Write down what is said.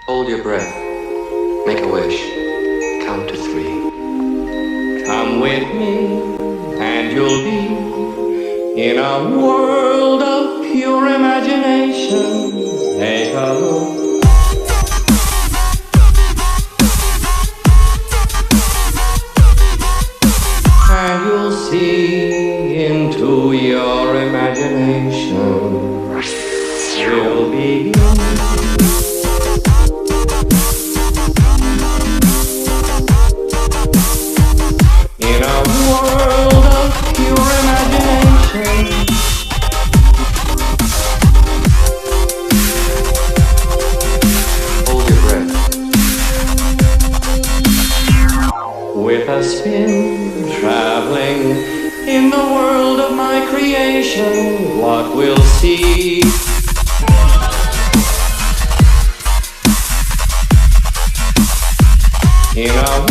Hold your breath. Make a wish. Count to 3. Come with me, and you'll be in a world of pure imagination. Take a look. And you'll see into your imagination. You'll begin. In a world of pure imagination. Hold your breath. With a spin, traveling in the world of my creation, what we'll see. In a